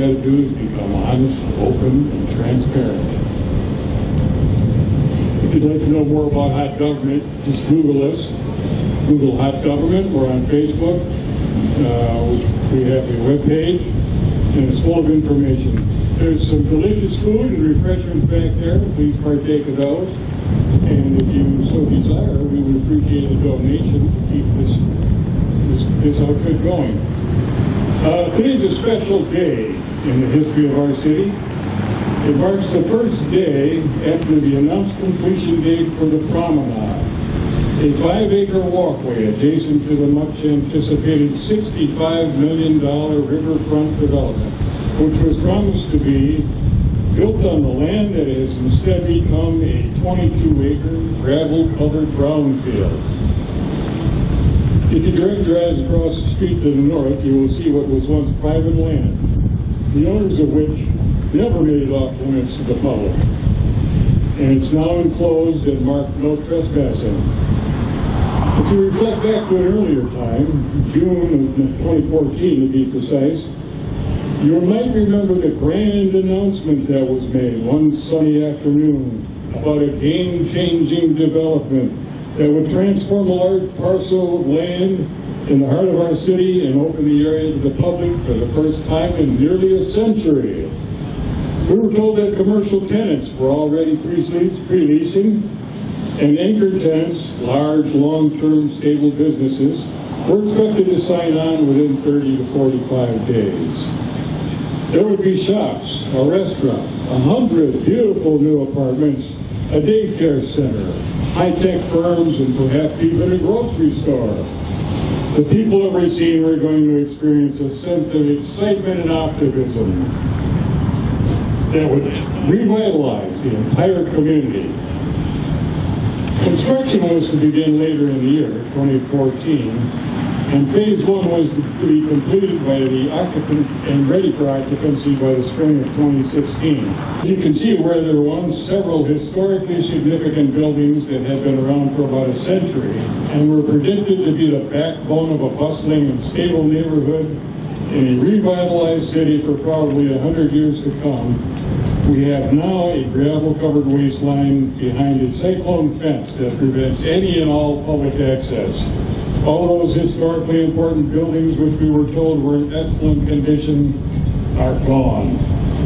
you got to do is become honest, open, and transparent. If you'd like to know more about hot government, just Google us. Google hot government. We're on Facebook. We have a webpage, and it's full of information. There's some delicious food and refreshments back there. Please partake of those. And if you so desire, we would appreciate a donation to keep this outfit going. Today's a special day in the history of our city. It marks the first day after the announced completion date for the Promenade, a 5-acre walkway adjacent to the much-anticipated $65 million riverfront development, which was promised to be built on the land that has instead become a 22-acre gravel-covered brownfield. If you direct your eyes across the street to the north, you will see what was once private land, the owners of which never made it off limits to the public. And it's now enclosed and marked no trespassing. If you reflect back to an earlier time, June of 2014 to be precise, you might remember the grand announcement that was made one sunny afternoon about a game-changing development that would transform a large parcel of land in the heart of our city and open the area to the public for the first time in nearly a century. We were told that commercial tenants were already pre-leasing, and anchor tenants, large, long-term, stable businesses, were expected to sign on within 30 to 45 days. There would be shops, a restaurant, 100 beautiful new apartments, a daycare center, high-tech firms, and perhaps even a grocery store. The people of Racine were going to experience a sense of excitement and optimism that would revitalize the entire community. Construction was to begin later in the year, 2014, and phase 1 was to be completed by the occupant and ready for occupancy by the spring of 2016. You can see where there were once several historically significant buildings that had been around for about a century and were predicted to be the backbone of a bustling and stable neighborhood in a revitalized city for probably 100 years to come. We have now a gravel-covered wasteland behind a cyclone fence that prevents any and all public access. All those historically important buildings which we were told were in excellent condition are gone.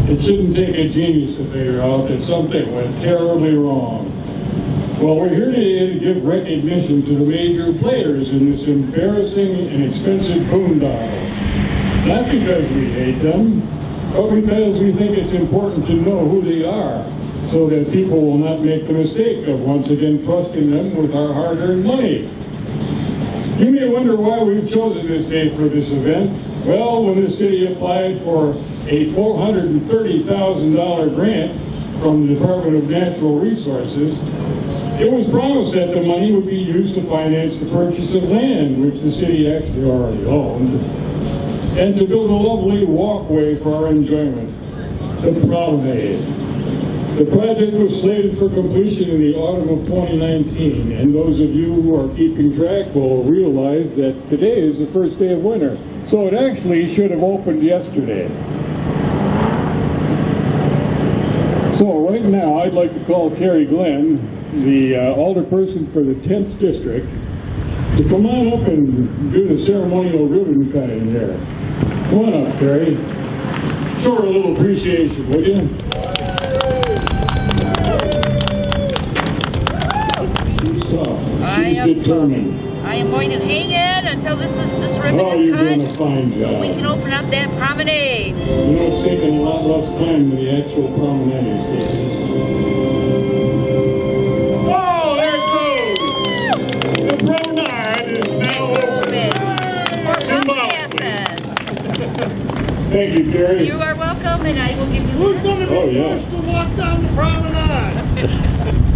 It shouldn't take a genius to figure out that something went terribly wrong. Well, we're here today to give recognition to the major players in this embarrassing and expensive boondoggle. Not because we hate them, but because we think it's important to know who they are, so that people will not make the mistake of once again trusting them with our hard-earned money. You may wonder why we've chosen this day for this event. Well, when the city applied for a $430,000 grant from the Department of Natural Resources, it was promised that the money would be used to finance the purchase of land, which the city actually already owned, and to build a lovely walkway for our enjoyment, the Promenade. The project was slated for completion in the autumn of 2019, and those of you who are keeping track will realize that today is the first day of winter, so it actually should have opened yesterday. So right now I'd like to call Carrie Glenn, the alderperson for the 10th District, to come on up and do the ceremonial ribbon cutting here. Come on up, Carrie. Show her a little appreciation, would you? She's tough. She's determined. I am going to hang in until this ribbon is you're cut. doing a fine job. So we can open up that promenade. You know, it's taking a lot less time than the actual promenade is taking. Oh, there it goes! The promenade is now open. Thank you, Carrie. You are welcome, and I will give you. Who's going to be first to walk down the promenade?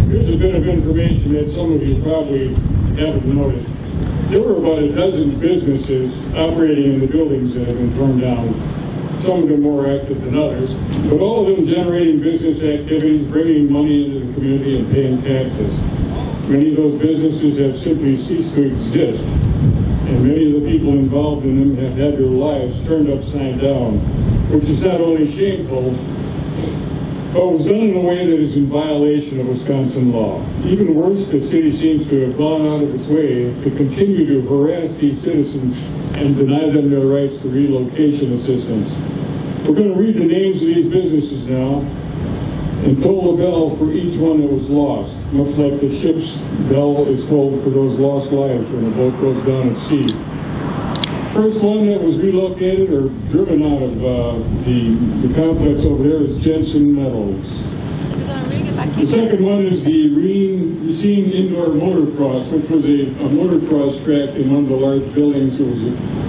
Here's a bit of information that some of you probably haven't noticed. There were about a dozen businesses operating in the buildings that have been torn down. Some of them more active than others, but all of them generating business activities, bringing money into the community and paying taxes. Many of those businesses have simply ceased to exist. and many of the people involved in them have had their lives turned upside down, which is not only shameful, but was done in a way that is in violation of Wisconsin law. Even worse, the city seems to have gone out of its way to continue to harass these citizens and deny them their rights to relocation assistance. We're going to read the names of these businesses now and toll the bell for each one that was lost, much like the ship's bell is tolled for those lost lives when a boat goes down at sea. First one that was relocated or driven out of the complex over there is Jensen Metals. The second one is the Racine indoor motocross, which was a motocross track in one of the large buildings. It was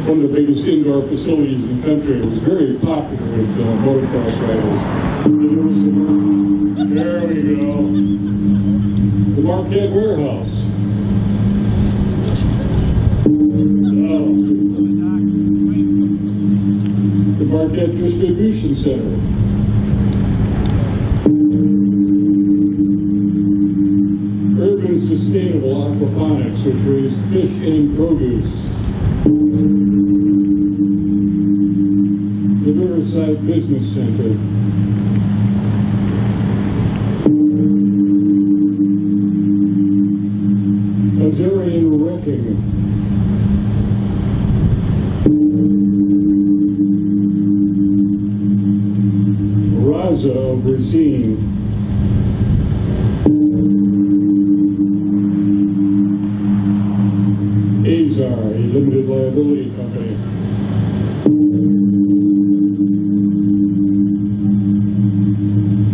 one of the biggest indoor facilities in the country. It was very popular with motocross riders. There we go. The Marquette Warehouse. The Marquette Distribution Center. Urban Sustainable Aquaponics, which raised fish and produce. The Riverside Business Center. Azarian Wrecking. Of Racine. Azar, a limited liability company.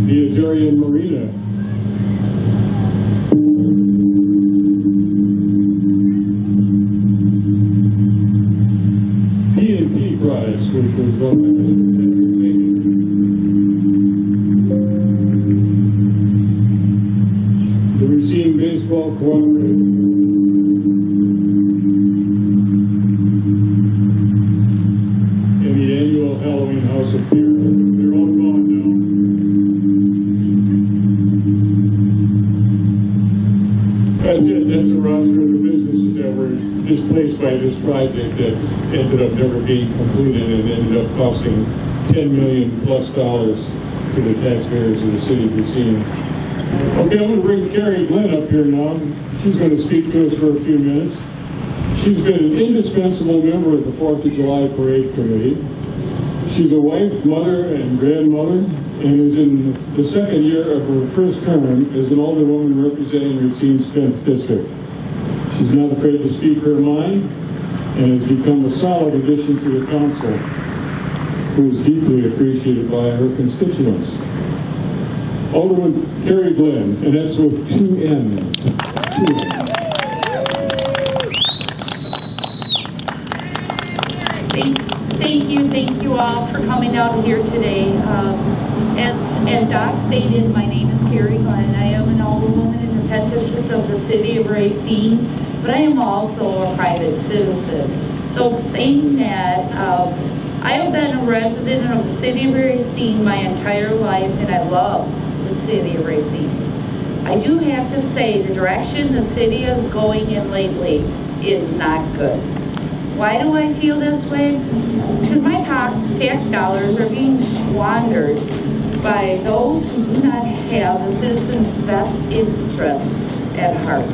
The Azarian Marina. P&P Products, which was run by Racine Baseball Cooperative. And the annual Halloween House of Fear. They're all gone now. That's it. That's a roster of the businesses that were displaced by this project that ended up never being completed and ended up costing $10 million plus to the taxpayers of the city of Racine. Okay, I'm going to bring Carrie Glenn up here now. She's going to speak to us for a few minutes. She's been an indispensable member of the 4th of July Parade Committee. She's a wife, mother, and grandmother, and is in the second year of her first term as an alderwoman representing Racine's 10th District. She's not afraid to speak her mind and has become a solid addition to the council, who is deeply appreciated by her constituents. Alderman Carrie Glenn, and that's with two N's. Thank you all for coming out here today. As Doc stated, my name is Carrie Glenn. I am an alderwoman in the 10th District of the city of Racine, but I am also a private citizen. So saying that, I have been a resident of the city of Racine my entire life, and I love the city of Racine. I do have to say the direction the city is going in lately is not good. Why do I feel this way? Because my tax dollars are being squandered by those who do not have the citizens' best interest at heart.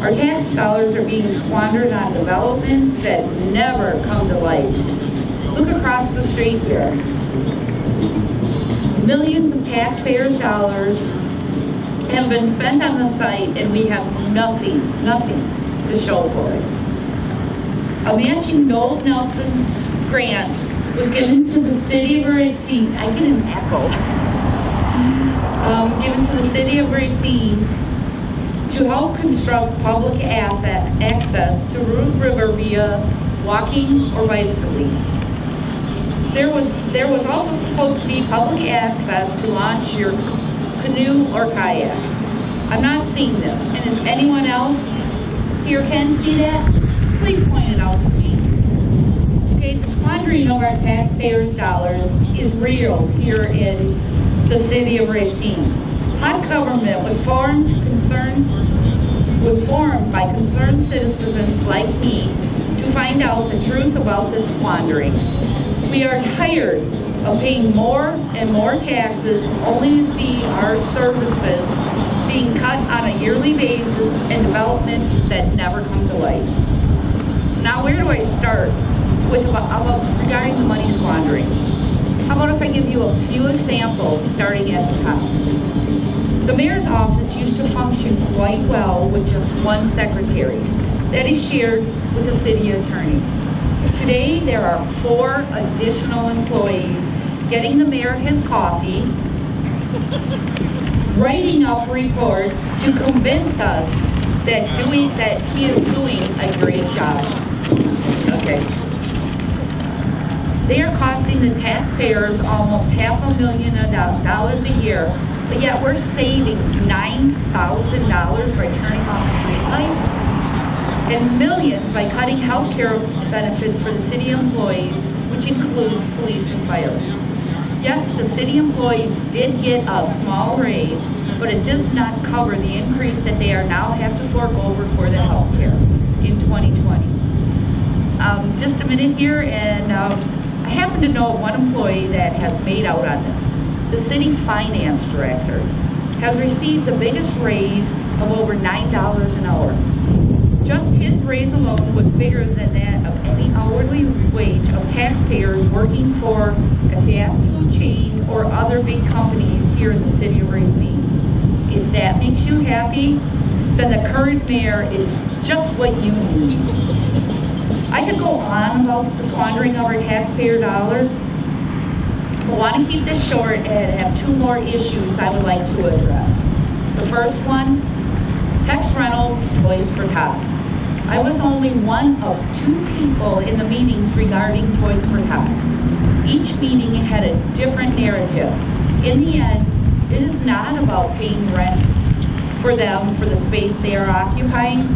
Our tax dollars are being squandered on developments that never come to light. Look across the street here. Millions of taxpayers' dollars have been spent on the site, and we have nothing to show for it. A matching Knowles Nelson grant was given to the city of Racine. I get an echo. Given to the city of Racine to help construct public access to Root River via walking or bicycling. There was also supposed to be public access to launch your canoe or kayak. I'm not seeing this, and if anyone else here can see that, please point it out to me. Okay, the squandering of our taxpayers' dollars is real here in the city of Racine. Hot government was formed by concerned citizens like me to find out the truth about this squandering. We are tired of paying more and more taxes only to see our services being cut on a yearly basis and developments that never come to light. Now, where do I start with regarding the money squandering? How about if I give you a few examples starting at the top? The mayor's office used to function quite well with just one secretary that is shared with the city attorney. Today, there are 4 additional employees getting the mayor his coffee, writing up reports to convince us that he is doing a great job. Okay. They are costing the taxpayers almost $500,000 a year, but yet we're saving $9,000 by turning off streetlights and millions by cutting health care benefits for the city employees, which includes police and fire. Yes, the city employees did get a small raise, but it does not cover the increase that they are now have to fork over for the health care in 2020. Just a minute here, and I happen to know of one employee that has made out on this. The city finance director has received the biggest raise of over $9 an hour. Just his raise alone was bigger than that of any hourly wage of taxpayers working for a fast food chain or other big companies here in the city of Racine. If that makes you happy, then the current mayor is just what you need. I could go on about the squandering of our taxpayer dollars, but want to keep this short and have 2 more issues I would like to address. The first one, Tex Reynolds' Toys for Tots. I was only one of 2 people in the meetings regarding Toys for Tots. Each meeting had a different narrative. In the end, it is not about paying rent for them for the space they are occupying.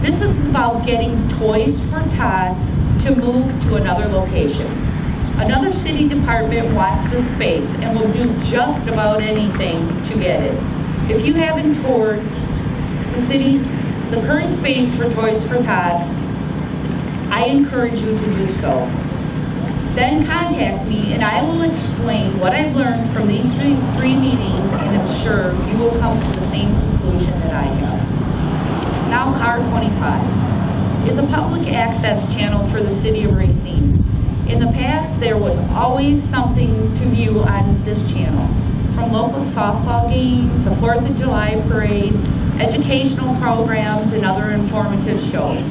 This is about getting Toys for Tots to move to another location. Another city department wants the space and will do just about anything to get it. If you haven't toured the current space for Toys for Tots, I encourage you to do so. Then contact me and I will explain what I've learned from these 3 meetings, and I'm sure you will come to the same conclusion that I have. Now, Car 25 is a public access channel for the city of Racine. In the past, there was always something to view on this channel, from local softball games, the 4th of July parade, educational programs, and other informative shows.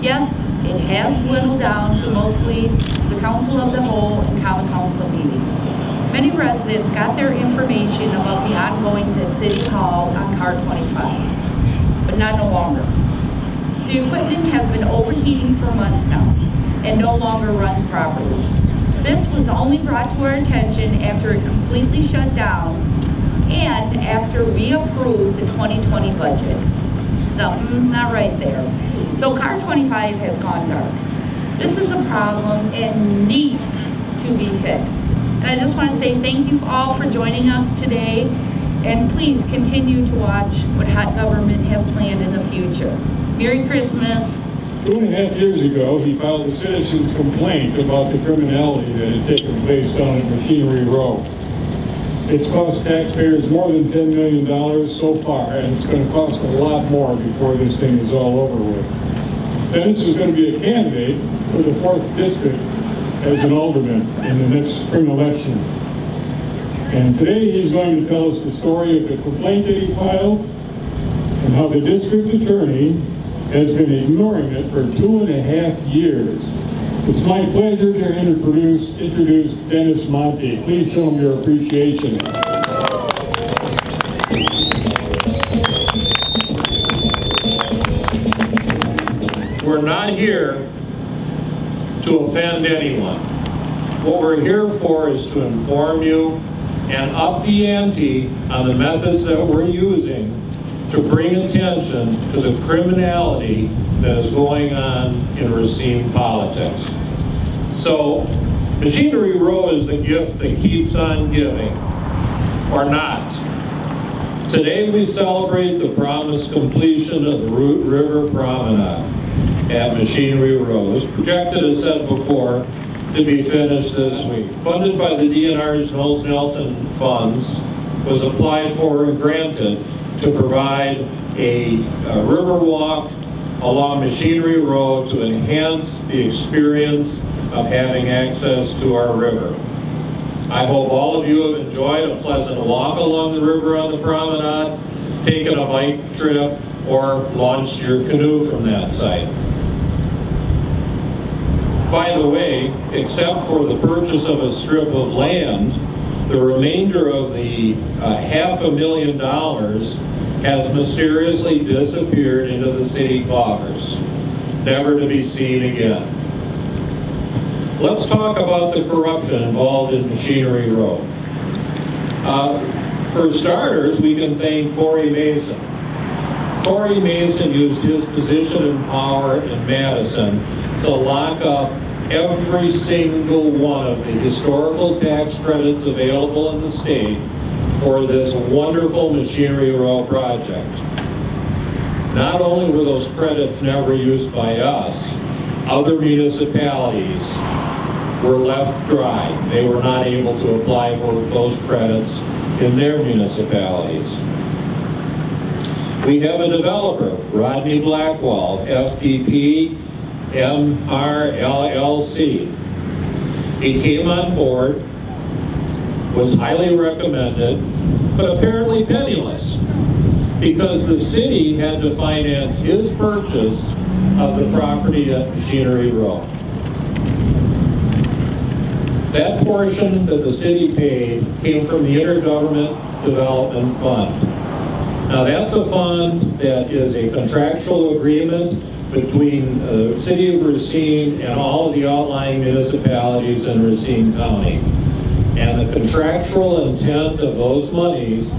Yes, it has dwindled down to mostly the Council of the Whole and Common Council meetings. Many residents got their information about the ongoings at City Hall on Car 25, but not no longer. The equipment has been overheating for months now and no longer runs properly. This was only brought to our attention after it completely shut down and after we approved the 2020 budget. Something's not right there. So Car 25 has gone dark. This is a problem and needs to be fixed. And I just want to say thank you all for joining us today, and please continue to watch what Hot Government has planned in the future. Merry Christmas. 2.5 years ago, he filed a citizen's complaint about the criminality that had taken place down at Machinery Row. It's cost taxpayers more than $10 million so far, and it's going to cost a lot more before this thing is all over with. Dennis is going to be a candidate for the 4th District as an alderman in the next spring election. And today he's going to tell us the story of the complaint that he filed and how the district attorney has been ignoring it for 2.5 years. It's my pleasure to introduce Dennis Monte. Please show him your appreciation. We're not here to offend anyone. What we're here for is to inform you and up the ante on the methods that we're using to bring attention to the criminality that is going on in Racine politics. So, Machinery Row is the gift that keeps on giving, or not. Today we celebrate the promised completion of the Root River Promenade. at Machinery Row. It's projected, as said before, to be finished this week. Funded by the DNR's Knowles Nelson funds, was applied for and granted to provide a river walk along Machinery Row to enhance the experience of having access to our river. I hope all of you have enjoyed a pleasant walk along the river on the promenade, taken a bike trip, or launched your canoe from that site. By the way, except for the purchase of a strip of land, the remainder of the $500,000 has mysteriously disappeared into the city coffers, never to be seen again. Let's talk about the corruption involved in Machinery Row. For starters, we can thank Corey Mason. Corey Mason used his position and power in Madison to lock up every single one of the historical tax credits available in the state for this wonderful Machinery Row project. Not only were those credits never used by us, other municipalities were left dry. They were not able to apply for those credits in their municipalities. We have a developer, Rodney Blackwell, FPP, MRLLC. He came on board, was highly recommended, but apparently penniless, because the city had to finance his purchase of the property at Machinery Row. That portion that the city paid came from the Intergovernment Development Fund. Now that's a fund that is a contractual agreement between the city of Racine and all of the outlying municipalities in Racine County. And the contractual intent of those monies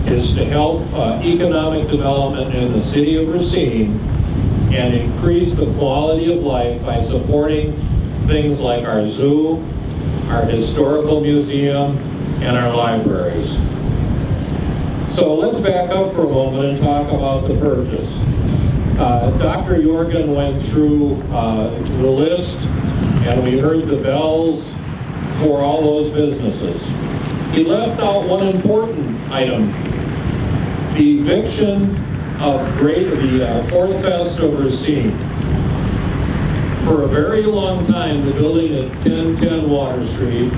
is to help economic development in the city of Racine and increase the quality of life by supporting things like our zoo, our historical museum, and our libraries. So let's back up for a moment and talk about the purchase. Dr. Jorgen went through the list, and we heard the bells for all those businesses. He left out one important item: the eviction of the Fourth Fest of Racine. For a very long time, the building at 1010 Water Street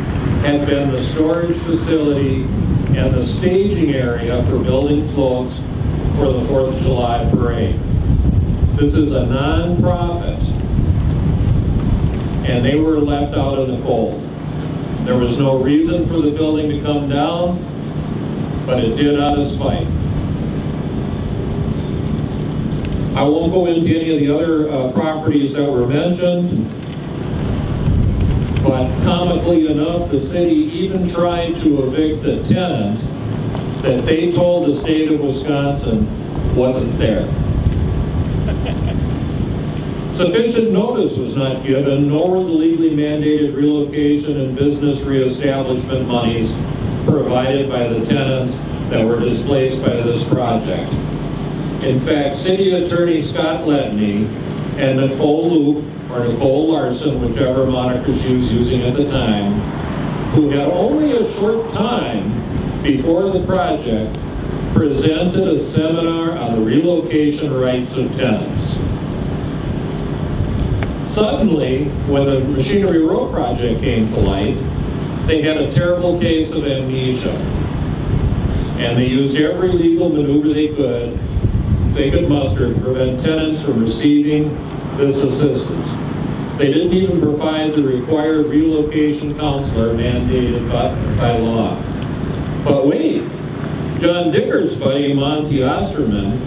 had been the storage facility and the staging area for building floats for the 4th of July parade. This is a non-profit, and they were left out in the cold. There was no reason for the building to come down, but it did out of spite. I won't go into any of the other properties that were mentioned, but comically enough, the city even tried to evict a tenant that they told the state of Wisconsin wasn't there. Sufficient notice was not given, nor were the legally mandated relocation and business reestablishment monies provided by the tenants that were displaced by this project. In fact, City Attorney Scott Letney and Nicole Loop, or Nicole Larson, whichever moniker she was using at the time, who had only a short time before the project, presented a seminar on the relocation rights of tenants. Suddenly, when the Machinery Row project came to light, they had a terrible case of amnesia. And they used every legal maneuver they could muster to prevent tenants from receiving this assistance. They didn't even provide the required relocation counselor mandated by law. But wait, John Dicker's buddy, Monty Osterman,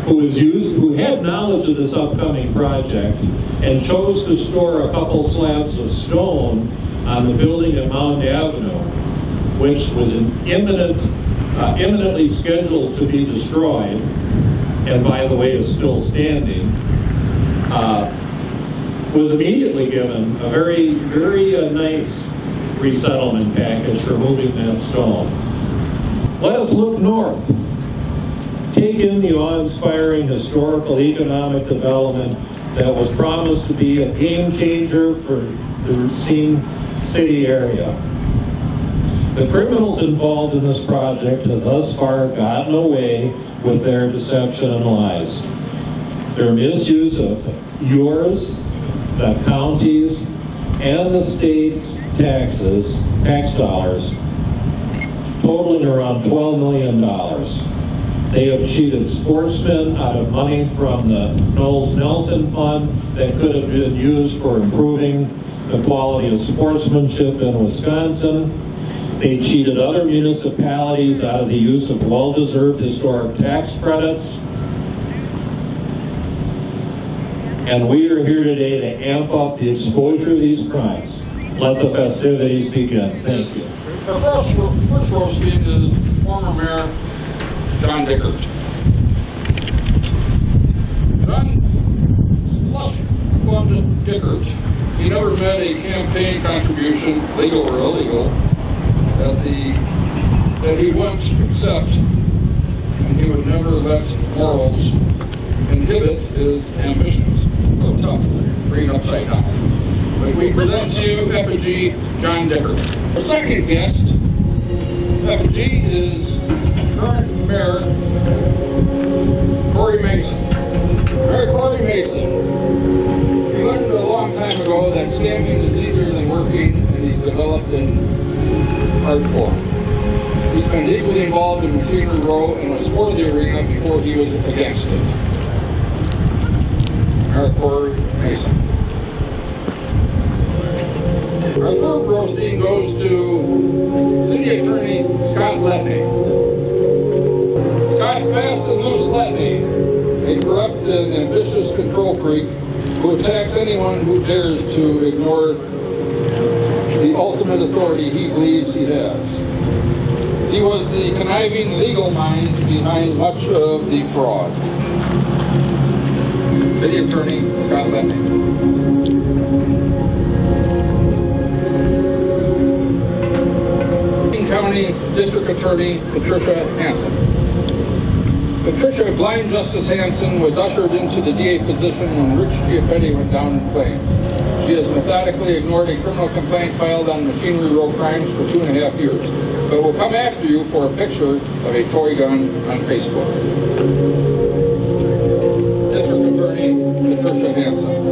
who had knowledge of this upcoming project and chose to store a couple slabs of stone on the building at Mound Avenue, which was imminently scheduled to be destroyed, and by the way is still standing, was immediately given a very, very nice resettlement package for moving that stone. Let us look north. Take in the awe-inspiring historical economic development that was promised to be a game changer for the Racine city area. The criminals involved in this project have thus far gotten away with their deception and lies. Their misuse of yours, the county's, and the state's tax dollars, totaling around $12 million. They have cheated Sportsmen out of money from the Knowles Nelson Fund that could have been used for improving the quality of sportsmanship in Wisconsin. They cheated other municipalities out of the use of well-deserved historic tax credits. And we are here today to amp up the exposure of these crimes. Let the festivities begin. Thank you. Our first roasting is former Mayor John Dickert. John slush funded Dickert. He never met a campaign contribution, legal or illegal, that he wouldn't accept, and he would never let morals inhibit his ambitions. So tough, bring it upside down. But we present to you effigy John Dickert. Our second guest, effigy, is current Mayor Corey Mason. Mayor Corey Mason. We learned a long time ago that scamming is easier than working, and he's developed in hardcore. He's been deeply involved in Machinery Row and was for the arena before he was against it. Mayor Corey Mason. Our third roasting goes to City Attorney Scott Letney. Scott Fast and Loose Letney, a corrupt and ambitious control freak who attacks anyone who dares to ignore the ultimate authority he believes he has. He was the conniving legal mind behind much of the fraud. City Attorney Scott Letney. County District Attorney Patricia Hansen. Patricia Blind Justice Hansen was ushered into the DA position when Rich Giappetti went down in flames. She has methodically ignored a criminal complaint filed on Machinery Row crimes for 2.5 years, but will come after you for a picture of a toy gun on Facebook. District Attorney Patricia Hansen.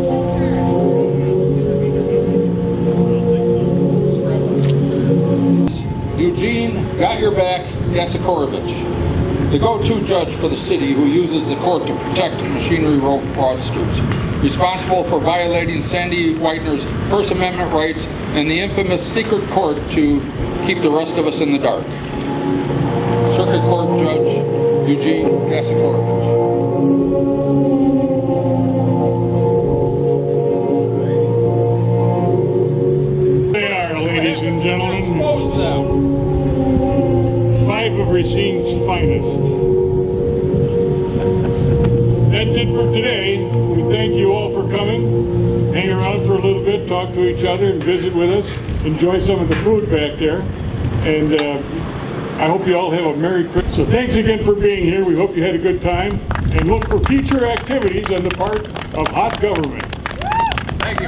Eugene Got Your Back Yasikorovich, the go-to judge for the city who uses the court to protect Machinery Row fraudsters, responsible for violating Sandy Whitener's First Amendment rights and the infamous secret court to keep the rest of us in the dark. Circuit Court Judge Eugene Yasikorovich. They are, ladies and gentlemen, Expose them. 5 of Racine's finest. That's it for today. We thank you all for coming. Hang around for a little bit, talk to each other, and visit with us. Enjoy some of the food back there. And I hope you all have a Merry Christmas. So thanks again for being here. We hope you had a good time. And look for future activities on the part of Hot Government. Thank you.